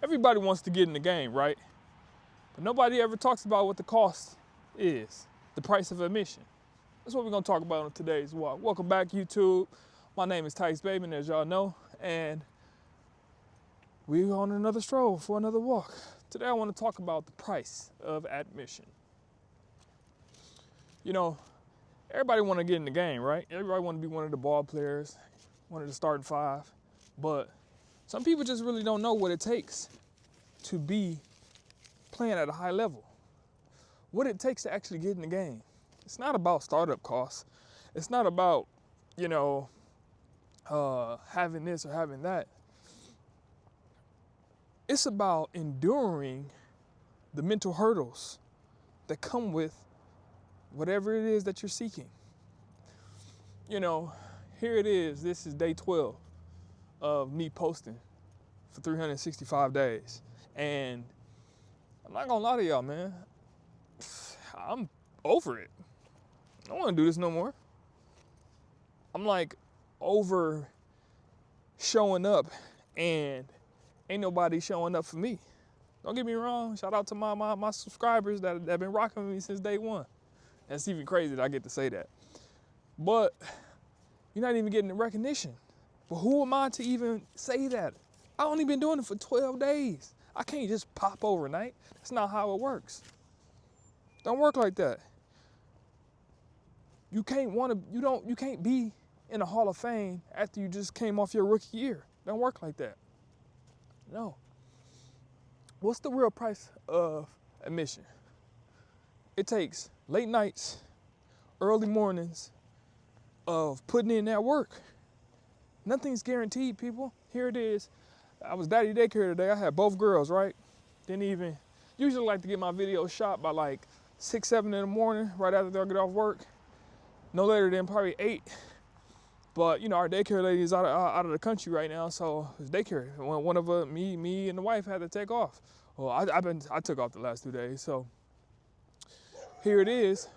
Everybody wants to get in the game, right? But nobody ever talks about what the cost is, the price of admission. That's what we're gonna talk about on today's walk. Welcome back, YouTube. My name is Tice Bateman, as y'all know, and we're on another stroll for another walk. Today I want to talk about the price of admission. You know, everybody want to get in the game, right? Everybody want to be one of the ball players, one of the starting five, but some people just really don't know what it takes to be playing at a high level. What it takes to actually get in the game. It's not about startup costs. It's not about, having this or having that. It's about enduring the mental hurdles that come with whatever it is that you're seeking. Here it is. This is day 12 of me posting for 365 days. And I'm not gonna lie to y'all, man. I'm over it. I don't wanna do this no more. I'm like over showing up and ain't nobody showing up for me. Don't get me wrong. Shout out to my subscribers that have been rocking with me since day one. That's even crazy that I get to say that. But you're not even getting the recognition. But who am I to even say that? I only been doing it for 12 days. I can't just pop overnight. That's not how it works. Don't work like that. You can't be in the Hall of Fame after you just came off your rookie year. Don't work like that. No. What's the real price of admission? It takes late nights, early mornings of putting in that work. Nothing's guaranteed, people. Here it is. I was daddy daycare today. I had both girls, right? Usually like to get my videos shot by like 6, 7 in the morning, right after they'll get off work. No later than probably 8. But our daycare lady is out of the country right now, so it's daycare. One of me and the wife had to take off. Well, I took off the last 2 days, so here it is.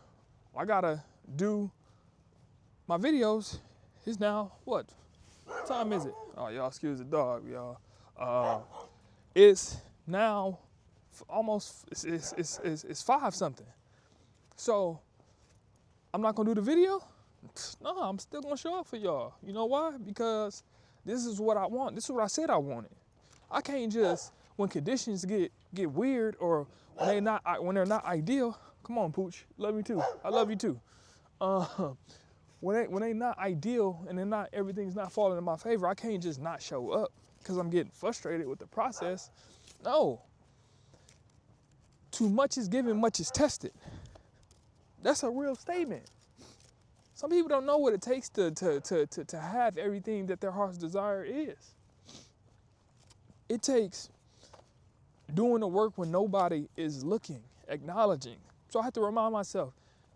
I gotta do my videos. It's now what time is it? Oh, y'all excuse the dog, y'all. It's now almost it's 5 something. So I'm not gonna do the video. No, I'm still gonna show up for y'all. You know why? Because this is what I want. This is what I said I wanted. I can't just, when conditions get weird or when they're not ideal. Come on, Pooch. Love you too. I love you too. When they not ideal and everything's not falling in my favor, I can't just not show up because I'm getting frustrated with the process. No. Too much is given, much is tested. That's a real statement. Some people don't know what it takes to have everything that their heart's desire is. It takes doing the work when nobody is looking, acknowledging. So I have to remind myself,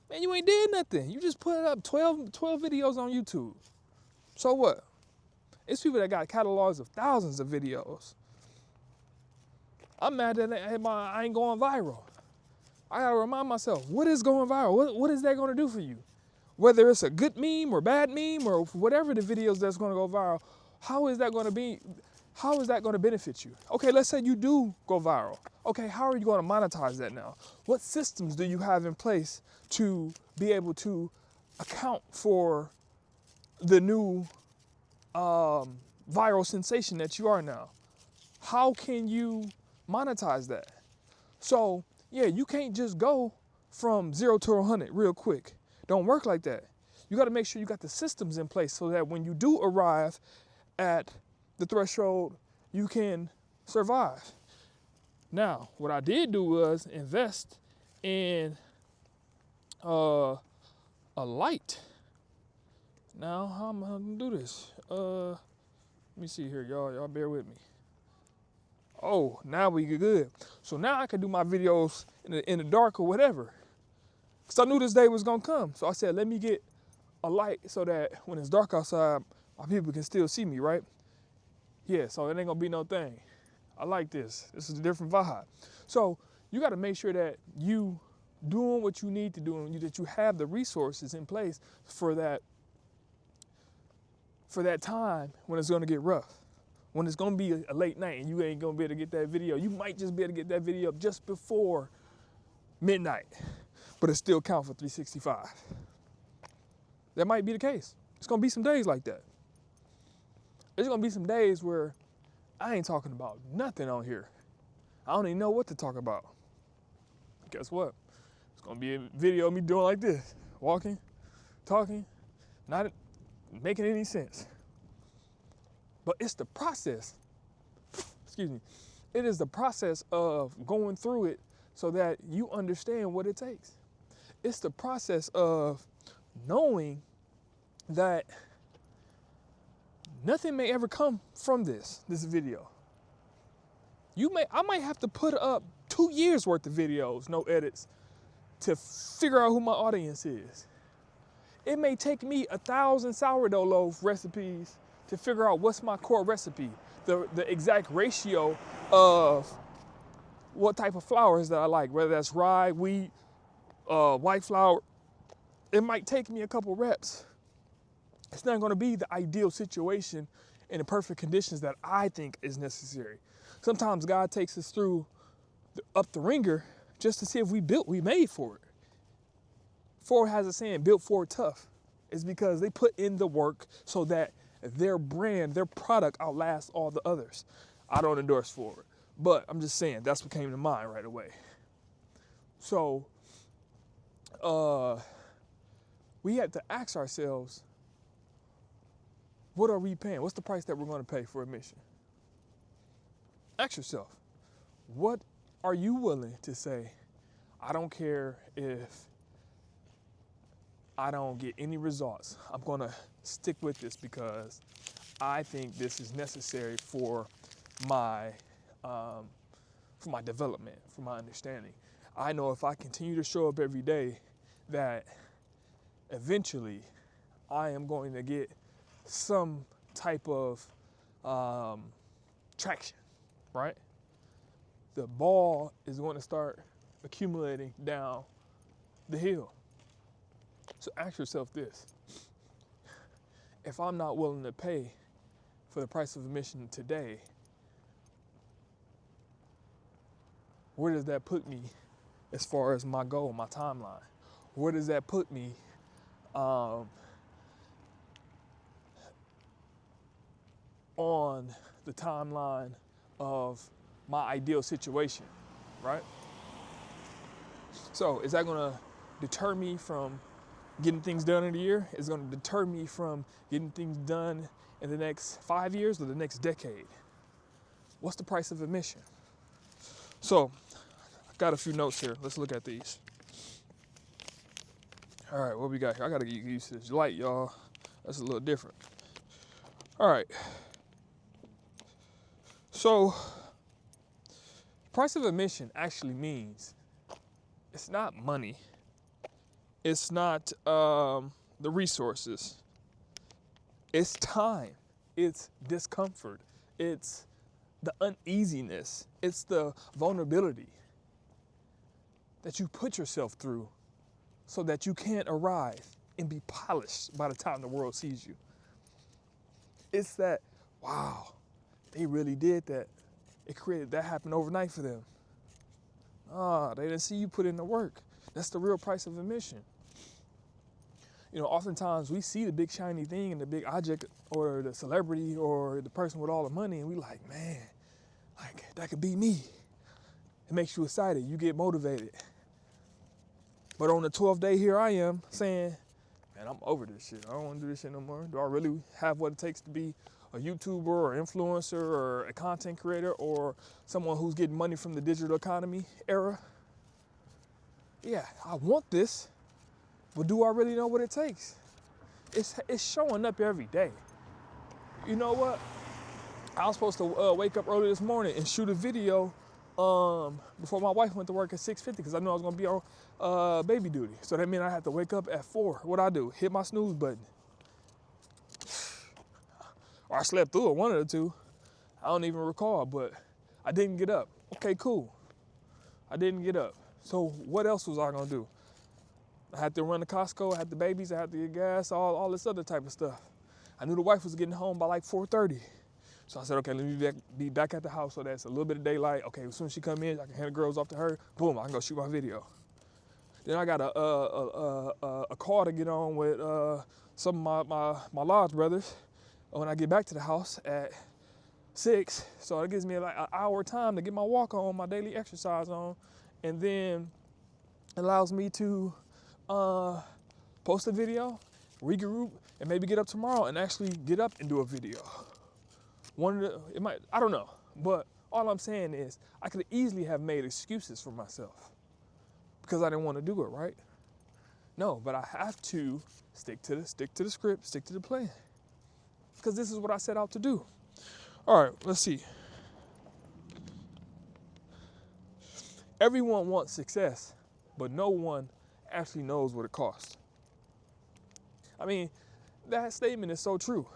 man, you ain't did nothing. You just put up 12 videos on YouTube. So what? It's people that got catalogs of thousands of videos. I'm mad that I ain't going viral. I gotta remind myself, what is going viral? What is that gonna do for you? Whether it's a good meme or bad meme or whatever the videos that's gonna go viral, how is that gonna benefit you? Okay, let's say you do go viral. Okay, how are you gonna monetize that now? What systems do you have in place to be able to account for the new viral sensation that you are now? How can you monetize that? So, yeah, you can't just go from 0 to 100 real quick. Don't work like that. You got to make sure you got the systems in place so that when you do arrive at the threshold, you can survive. Now, what I did do was invest in a light. Now, how am I gonna do this? Let me see here, y'all. Y'all bear with me. Oh, now we get good. So now I can do my videos in the dark or whatever. Because I knew this day was going to come. So I said, let me get a light so that when it's dark outside, my people can still see me, right? Yeah, so it ain't going to be no thing. I like this. This is a different vibe. So you got to make sure that you doing what you need to do and that you have the resources in place for that time when it's going to get rough. when it's gonna be a late night and you ain't gonna be able to get that video. You might just be able to get that video up just before midnight, but it still count for 365. That might be the case. It's gonna be some days like that. There's gonna be some days where I ain't talking about nothing on here. I don't even know what to talk about. Guess what? It's gonna be a video of me doing like this, walking, talking, not making any sense. But it's the process, excuse me, it is the process of going through it so that you understand what it takes. It's the process of knowing that nothing may ever come from this video. I might have to put up 2 years worth of videos, no edits, to figure out who my audience is. It may take me 1,000 sourdough loaf recipes to figure out what's my core recipe, the exact ratio of what type of flours that I like, whether that's rye, wheat, white flour. It might take me a couple reps. It's not gonna be the ideal situation in the perfect conditions that I think is necessary. Sometimes God takes us through up the ringer just to see if we made for it. Ford has a saying, built Ford tough. It's because they put in the work so that their brand, their product outlasts all the others. I don't endorse Ford, but I'm just saying that's what came to mind right away. So we have to ask ourselves, what are we paying? What's the price that we're going to pay for admission? Ask yourself, what are you willing to say? I don't care if I don't get any results. I'm going to stick with this because I think this is necessary for my development, for my understanding. I know if I continue to show up every day that eventually I am going to get some type of traction, right? The ball is going to start accumulating down the hill. So ask yourself this: if I'm not willing to pay for the price of admission today, where does that put me as far as my goal, my timeline? Where does that put me on the timeline of my ideal situation, right? So is that gonna deter me from getting things done in a year? Is it gonna deter me from getting things done in the next 5 years or the next decade? What's the price of admission? So I got a few notes here. Let's look at these. All right, what we got here? I gotta get used to this light, y'all. That's a little different. All right. So price of admission actually means it's not money. It's not the resources. It's time. It's discomfort. It's the uneasiness. It's the vulnerability that you put yourself through so that you can't arrive and be polished by the time the world sees you. It's that, wow, they really did that. That happened overnight for them. They didn't see you put in the work. That's the real price of admission. You know, oftentimes we see the big shiny thing and the big object or the celebrity or the person with all the money, and we like, man, like that could be me. It makes you excited. You get motivated. But on the 12th day, here I am saying, man, I'm over this shit. I don't want to do this shit no more. Do I really have what it takes to be a YouTuber or influencer or a content creator or someone who's getting money from the digital economy era? Yeah, I want this, but do I really know what it takes? It's showing up every day. You know what? I was supposed to wake up early this morning and shoot a video before my wife went to work at 6:50 because I knew I was gonna be on baby duty. So that meant I had to wake up at 4. What'd I do? Hit my snooze button. Or I slept through it, one of the two. I don't even recall, but I didn't get up. Okay, cool. I didn't get up. So what else was I gonna do? I had to run to Costco, I had the babies, I had to get gas, all this other type of stuff. I knew the wife was getting home by like 4:30. So I said, okay, let me be back at the house so that's a little bit of daylight. Okay, as soon as she come in, I can hand the girls off to her. Boom, I can go shoot my video. Then I got a call to get on with some of my lodge brothers when I get back to the house at 6. So it gives me like an hour time to get my walk on, my daily exercise on, and then it allows me to post a video, regroup, and maybe get up tomorrow and actually get up and do a video. I don't know, but all I'm saying is I could easily have made excuses for myself because I didn't want to do it, right? No, but I have to stick to the script, stick to the plan, because this is what I set out to do. All right, let's see. Everyone wants success, but no one actually knows what it costs. I mean, that statement is so true.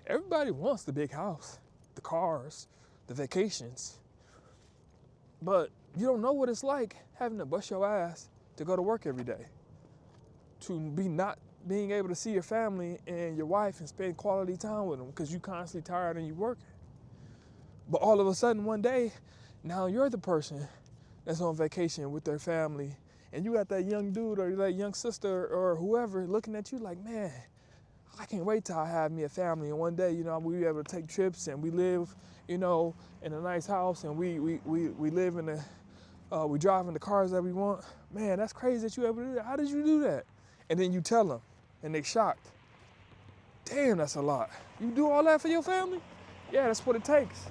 Everybody wants the big house, the cars, the vacations, but you don't know what it's like having to bust your ass to go to work every day, to be not being able to see your family and your wife and spend quality time with them because you're constantly tired and you're working. But all of a sudden one day, now you're the person that's on vacation with their family, and you got that young dude or that young sister or whoever looking at you like, man, I can't wait till I have me a family, and one day, we be able to take trips and we live, in a nice house, and we live we drive in the cars that we want. Man, that's crazy that you able to do that. How did you do that? And then you tell them, and they shocked. Damn, that's a lot. You do all that for your family? Yeah, that's what it takes.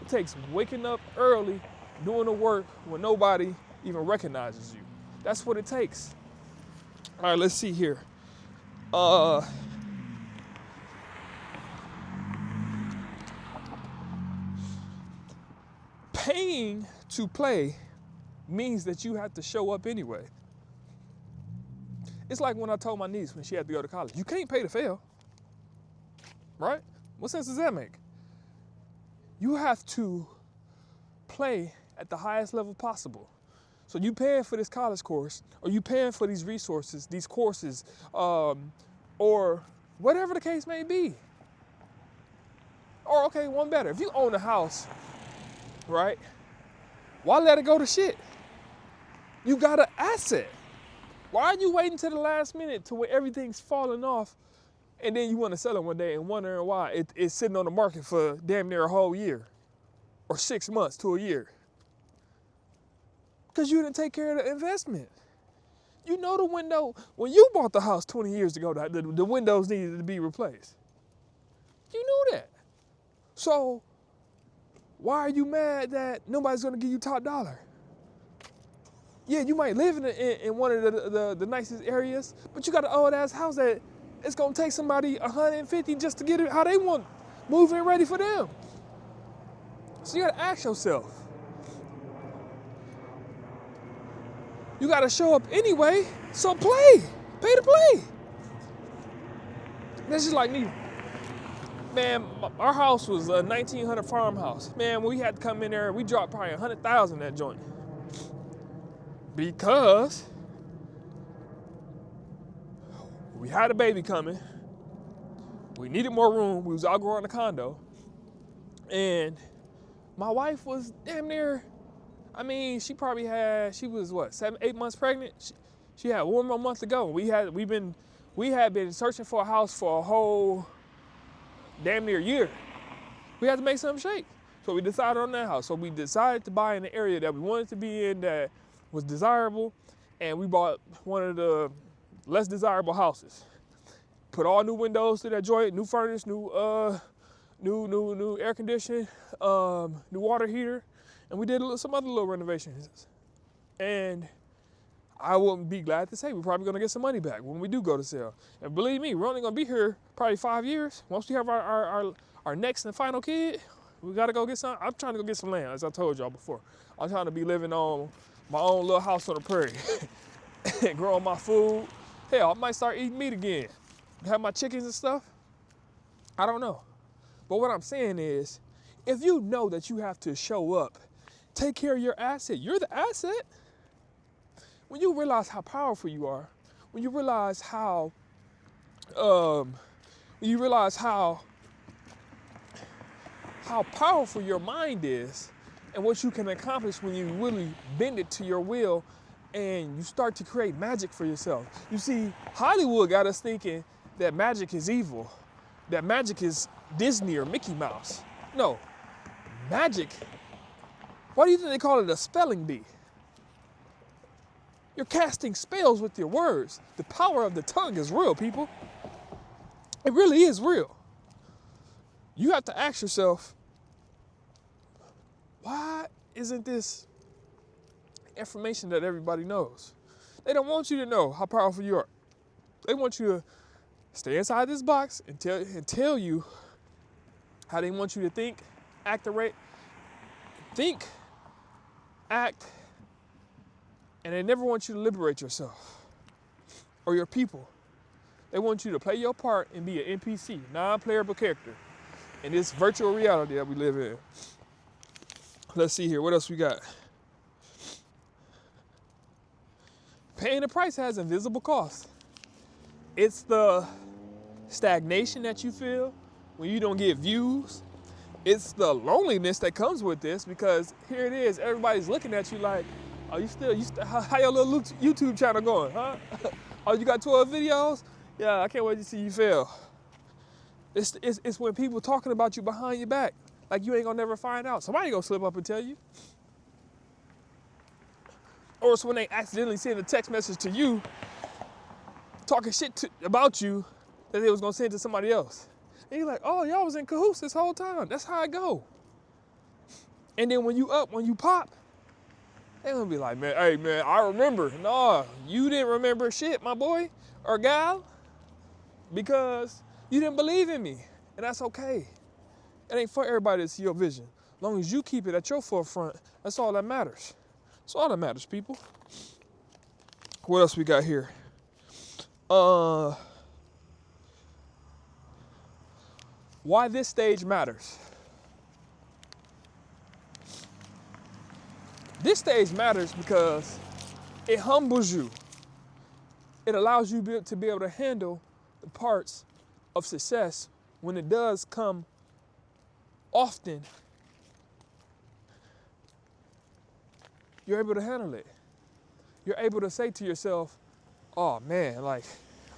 It takes waking up early, doing the work when nobody even recognizes you. That's what it takes. All right, let's see here. Paying to play means that you have to show up anyway. It's like when I told my niece when she had to go to college, you can't pay to fail, right? What sense does that make? You have to play at the highest level possible. So you paying for this college course, or you paying for these resources, these courses, or whatever the case may be. Or okay, one better. If you own a house, right? Why let it go to shit? You got an asset. Why are you waiting to the last minute to where everything's falling off, and then you want to sell it one day and wondering why it's sitting on the market for damn near a whole year, or 6 months to a year? Because you didn't take care of the investment. You know the window, when you bought the house 20 years ago, the windows needed to be replaced. You knew that. So why are you mad that nobody's gonna give you top dollar? Yeah, you might live in one of the nicest areas, but you got an old ass house that it's gonna take somebody $150 just to get it how they want, moving ready for them. So you gotta ask yourself, you gotta show up anyway, so play, pay to play. This is like me. Man, our house was a 1900 farmhouse. Man, when we had to come in there, we dropped probably 100,000 in that joint. Because we had a baby coming. We needed more room. We was outgrowing the condo. And my wife was damn near, she was what, 7-8 months pregnant? She had 1 more month to go. We had been searching for a house for a whole damn near year. We had to make something shake. So we decided on that house. So we decided to buy in the area that we wanted to be in that was desirable, and we bought one of the less desirable houses. Put all new windows to that joint, new furnace, new air conditioning, new water heater, and we did some other little renovations. And I wouldn't be glad to say we're probably gonna get some money back when we do go to sell. And believe me, we're only gonna be here probably 5 years. Once we have our next and final kid, we gotta go get some. I'm trying to go get some land, as I told y'all before. I'm trying to be living on my own little house on the prairie, growing my food. Hell, I might start eating meat again. Have my chickens and stuff. I don't know. But what I'm saying is, if you know that you have to show up, take care of your asset. You're the asset. When you realize how powerful you are, when you realize how how powerful your mind is and what you can accomplish when you really bend it to your will and you start to create magic for yourself. You see, Hollywood got us thinking that magic is evil, that magic is Disney or Mickey Mouse. No, magic, why do you think they call it a spelling bee? You're casting spells with your words. The power of the tongue is real, people. It really is real. You have to ask yourself, why isn't this information that everybody knows? They don't want you to know how powerful you are. They want you to stay inside this box and tell you how they want you to think, act, and they never want you to liberate yourself or your people. They want you to play your part and be an NPC, non-playable character, in this virtual reality that we live in. Let's see here, what else we got? Paying the price has invisible costs. It's the stagnation that you feel when you don't get views. It's the loneliness that comes with this, because here it is, everybody's looking at you like, oh, you still, how your little YouTube channel going, huh? Oh, you got 12 videos? Yeah, I can't wait to see you fail. It's when people talking about you behind your back, like you ain't gonna never find out. Somebody gonna slip up and tell you. Or it's when they accidentally send a text message to you, talking shit about you that they was gonna send to somebody else. And you're like, oh, y'all was in cahoots this whole time. That's how it go. And then when you pop, they gonna be like, man, hey man, I remember. No, you didn't remember shit, my boy or gal, because you didn't believe in me. And that's okay. It ain't for everybody to see your vision. As long as you keep it at your forefront, that's all that matters. That's all that matters, people. What else we got here? Why this stage matters. This stage matters because it humbles you. It allows you to be able to handle the parts of success when it does come often. You're able to handle it. You're able to say to yourself, oh man, like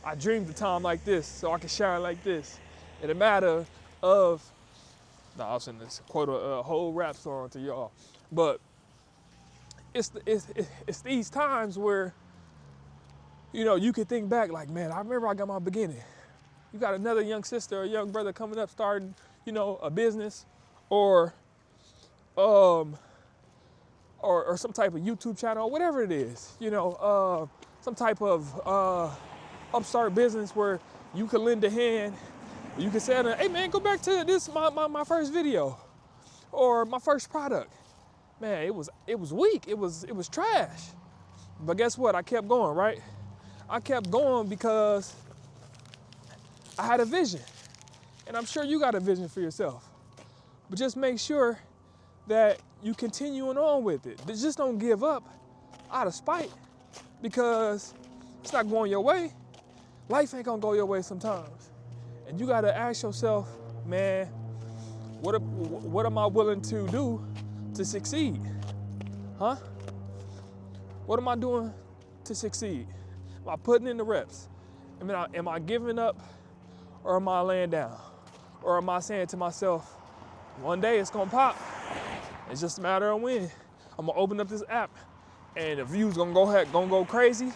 I dreamed a time like this so I can shine like this. In a matter of, I was in this quote a whole rap song to y'all, but it's these times where, you know, you can think back like, man, I remember I got my beginning. You got another young sister or young brother coming up starting, you know, a business or some type of YouTube channel or whatever it is, you know, some type of upstart business where you can lend a hand. You can say, hey man, go back to this my first video or my first product. Man, it was weak. It was trash. But guess what? I kept going, right? I kept going because I had a vision. And I'm sure you got a vision for yourself. But just make sure that you continuing on with it. But just don't give up out of spite, because it's not going your way. Life ain't gonna go your way sometimes. And you gotta ask yourself, man, what am I willing to do to succeed? Huh? What am I doing to succeed? Am I putting in the reps? Am I giving up, or am I laying down? Or am I saying to myself, one day it's gonna pop. It's just a matter of when. I'm gonna open up this app and the views gonna go crazy.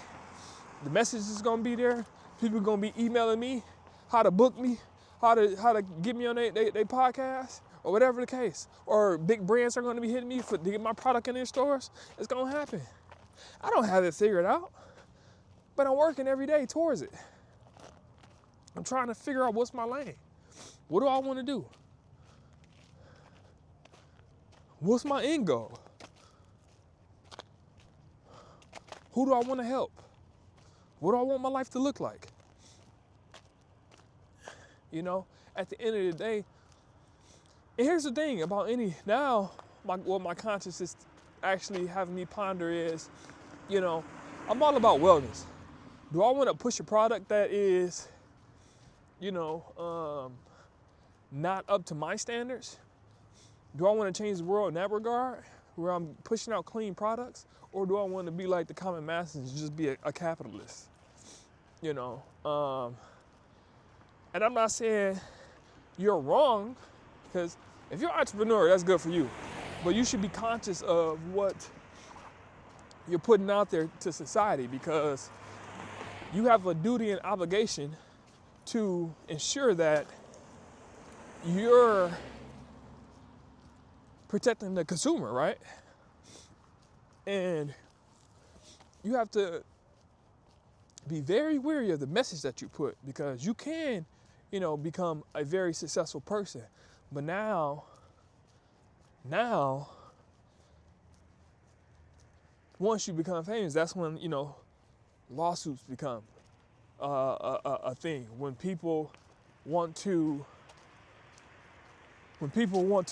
The message is gonna be there. People gonna be emailing me how to book me, how to get me on their podcast, or whatever the case. Or big brands are gonna be hitting me to get my product in their stores. It's gonna happen. I don't have it figured out, but I'm working every day towards it. I'm trying to figure out what's my lane. What do I wanna do? What's my end goal? Who do I wanna help? What do I want my life to look like? You know, at the end of the day, and here's the thing about what my conscience is actually having me ponder is, you know, I'm all about wellness. Do I want to push a product that is, you know, not up to my standards? Do I want to change the world in that regard, where I'm pushing out clean products, or do I want to be like the common masses and just be a capitalist? You know, and I'm not saying you're wrong, because if you're an entrepreneur, that's good for you. But you should be conscious of what you're putting out there to society, because you have a duty and obligation to ensure that you're protecting the consumer, right? And you have to be very wary of the message that you put, because you can, become a very successful person. But now, once you become famous, that's when, lawsuits become a thing. When people want to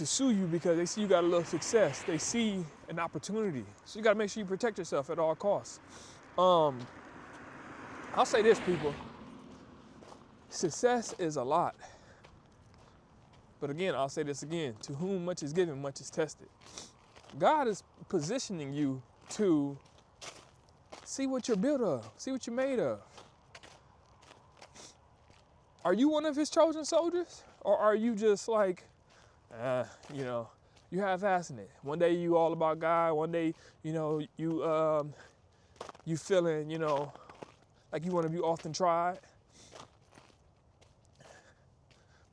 sue you because they see you got a little success, they see an opportunity. So you got to make sure you protect yourself at all costs. I'll say this, people. Success is a lot. But again, I'll say this again. To whom much is given, much is tested. God is positioning you to see what you're built of, see what you're made of. Are you one of his chosen soldiers? Or are you just like, you half-assing it? One day you all about God, one day, you feeling, like you want to be often tried.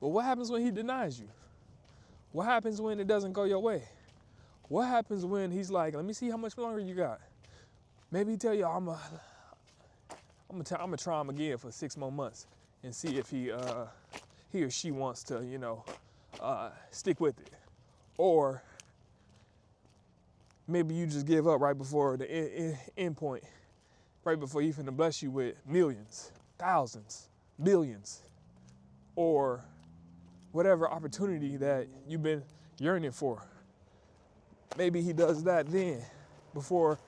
But what happens when he denies you? What happens when it doesn't go your way? What happens when he's like, let me see how much longer you got? Maybe he tell you, I'm gonna try him again for 6 more months and see if he or she wants to, stick with it. Or maybe you just give up right before the end point, right before he finna bless you with millions, thousands, billions, or whatever opportunity that you've been yearning for. Maybe he does that then, before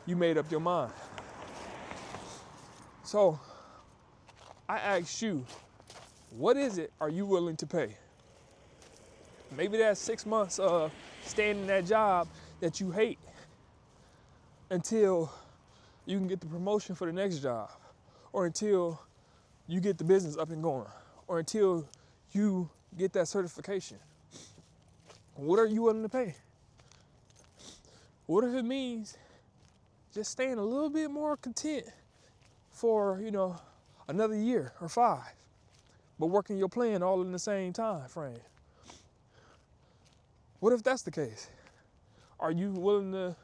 you made up your mind. So I ask you, what is it are you willing to pay? Maybe that's 6 months of staying in that job that you hate until you can get the promotion for the next job, or until you get the business up and going, or until you get that certification. What are you willing to pay? What if it means just staying a little bit more content for, another year or 5, but working your plan all in the same time frame? What if that's the case? Are you willing to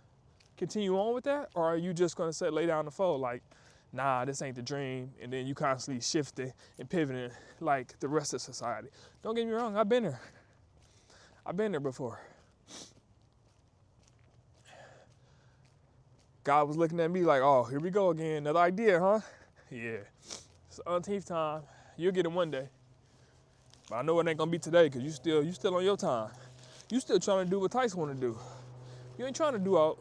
continue on with that? Or are you just gonna lay down the phone like, nah, this ain't the dream, and then you constantly shifting and pivoting like the rest of society? Don't get me wrong, I've been there. I've been there before. God was looking at me like, oh, here we go again, another idea, huh? Yeah, it's the umpteenth time. You'll get it one day. But I know it ain't gonna be today, because you still on your time. You still trying to do what Tyson want to do. You ain't trying to do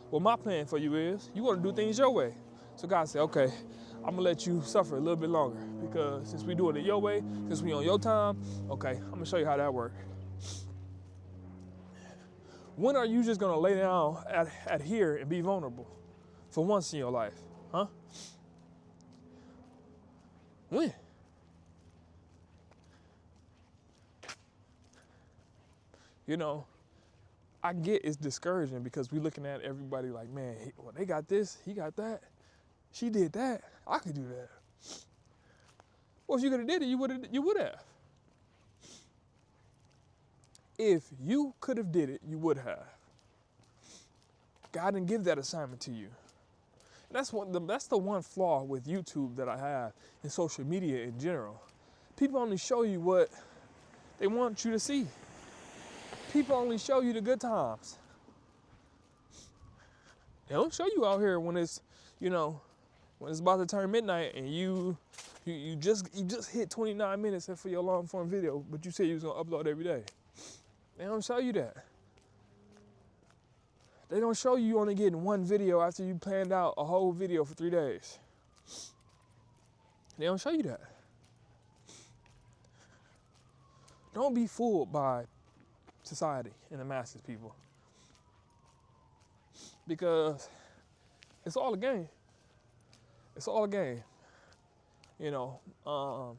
what my plan for you is. You want to do things your way. So God said, okay, I'm gonna let you suffer a little bit longer, because since we doing it your way, since we on your time, okay, I'm gonna show you how that works. When are you just gonna lay down at here and be vulnerable for once in your life, huh? When? I get it's discouraging, because we looking at everybody like, man, they got this, he got that, she did that, I could do that. Well, if you could have did it, you would have. If you could have did it, you would have. God didn't give that assignment to you. And that's the one flaw with YouTube that I have, in social media in general. People only show you what they want you to see. People only show you the good times. They don't show you out here when it's, when it's about to turn midnight and you just hit 29 minutes for your long form video, but you said you was gonna upload every day. They don't show you that. They don't show you only getting one video after you planned out a whole video for 3 days. They don't show you that. Don't be fooled by society and the masses, people. Because it's all a game. It's all a game. You know,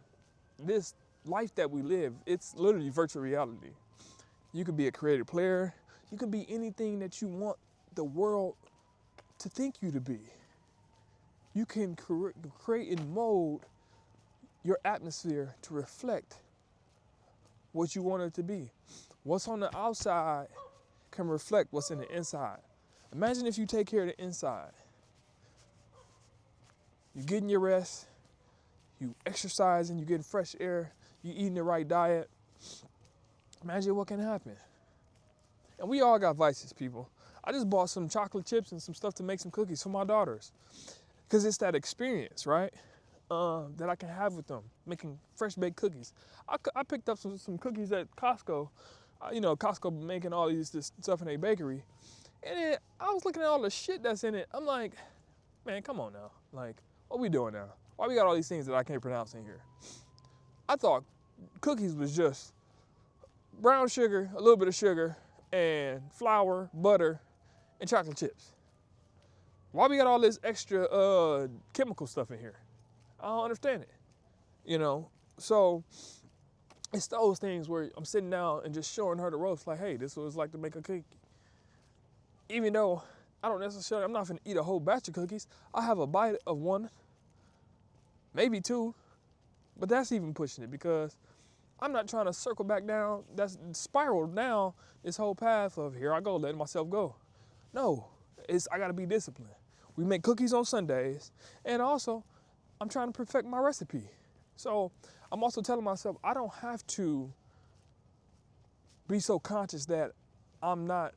this life that we live, it's literally virtual reality. You could be a creative player. You can be anything that you want the world to think you to be. You can create and mold your atmosphere to reflect what you want it to be. What's on the outside can reflect what's in the inside. Imagine if you take care of the inside. You're getting your rest, you exercising, you getting fresh air, you eating the right diet. Imagine what can happen. And we all got vices, people. I just bought some chocolate chips and some stuff to make some cookies for my daughters. Because it's that experience, right? That I can have with them, making fresh baked cookies. I picked up some cookies at Costco. Costco making all this stuff in a bakery. And then I was looking at all the shit that's in it. I'm like, man, come on now. Like, what we doing now? Why we got all these things that I can't pronounce in here? I thought cookies was just brown sugar, a little bit of sugar, and flour, butter, and chocolate chips. Why we got all this extra chemical stuff in here? I don't understand it. You know, so it's those things where I'm sitting down and just showing her the ropes, like, hey, this is what it's like to make a cookie. Even though I'm not gonna eat a whole batch of cookies. I have a bite of one, maybe two, but that's even pushing it because I'm not trying to circle back down, that's spiraled down this whole path of here I go, letting myself go. No, I gotta be disciplined. We make cookies on Sundays, and also I'm trying to perfect my recipe. So I'm also telling myself I don't have to be so conscious that I'm not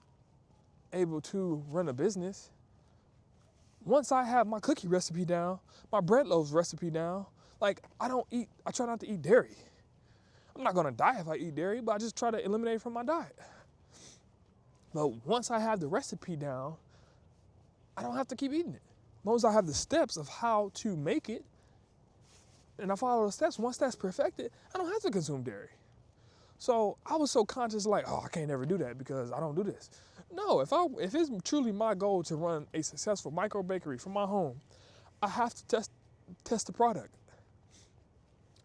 able to run a business. Once I have my cookie recipe down, my bread loaves recipe down, like I try not to eat dairy. I'm not gonna die if I eat dairy, but I just try to eliminate it from my diet. But once I have the recipe down, I don't have to keep eating it. As long as I have the steps of how to make it, and I follow the steps, once that's perfected, I don't have to consume dairy. So I was so conscious, like, oh, I can't ever do that because I don't do this. No, if it's truly my goal to run a successful micro bakery from my home, I have to test the product.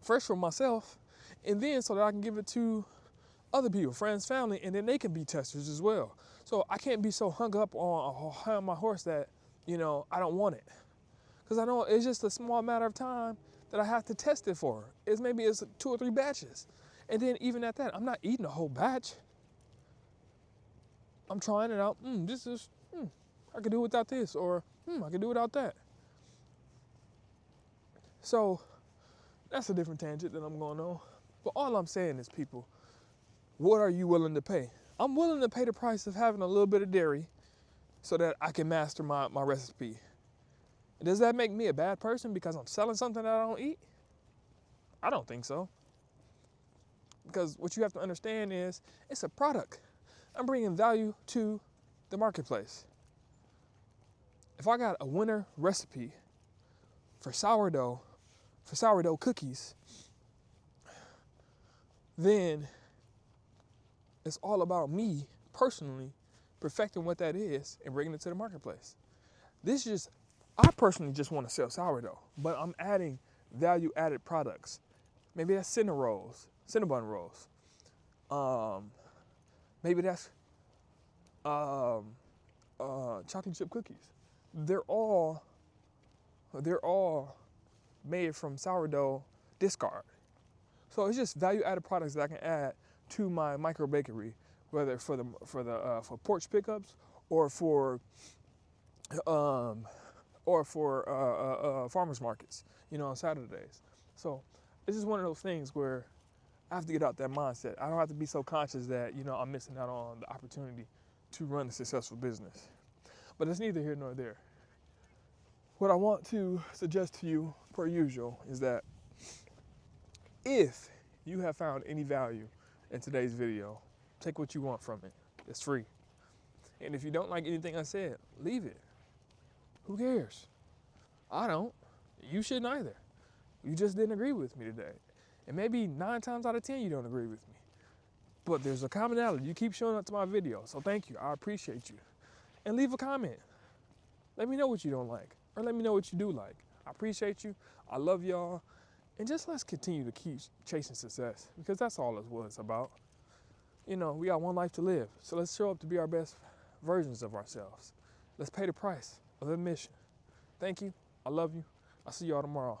First for myself, and then so that I can give it to other people, friends, family, and then they can be testers as well. So I can't be so hung up on my horse that, I don't want it. Because I know it's just a small matter of time that I have to test it for. Maybe it's 2 or 3 batches. And then even at that, I'm not eating a whole batch. I'm trying it out. I could do without this, or I could do without that. So that's a different tangent that I'm going on. But all I'm saying is, people, what are you willing to pay? I'm willing to pay the price of having a little bit of dairy so that I can master my recipe. Does that make me a bad person because I'm selling something that I don't eat? I don't think so. Because what you have to understand is it's a product. I'm bringing value to the marketplace. If I got a winner recipe for sourdough cookies, then it's all about me personally perfecting what that is and bringing it to the marketplace. I personally just want to sell sourdough, but I'm adding value-added products. Maybe that's Cinnabon rolls. Maybe that's chocolate chip cookies. They're all made from sourdough discard. So it's just value-added products that I can add to my micro bakery, whether for porch pickups or for farmers markets, on Saturdays. So it's just one of those things where I have to get out that mindset. I don't have to be so conscious that, I'm missing out on the opportunity to run a successful business. But it's neither here nor there. What I want to suggest to you, per usual, is that if you have found any value in today's video, take what you want from it. It's free. And if you don't like anything I said, leave it. Who cares? I don't. You shouldn't either. You just didn't agree with me today. And maybe 9 times out of 10 you don't agree with me. But there's a commonality. You keep showing up to my video, so thank you. I appreciate you. And leave a comment. Let me know what you don't like, or let me know what you do like. I appreciate you. I love y'all. And just let's continue to keep chasing success, because that's all it's what it's about. You know, we got one life to live, so let's show up to be our best versions of ourselves. Let's pay the price of admission. Thank you. I love you. I'll see y'all tomorrow.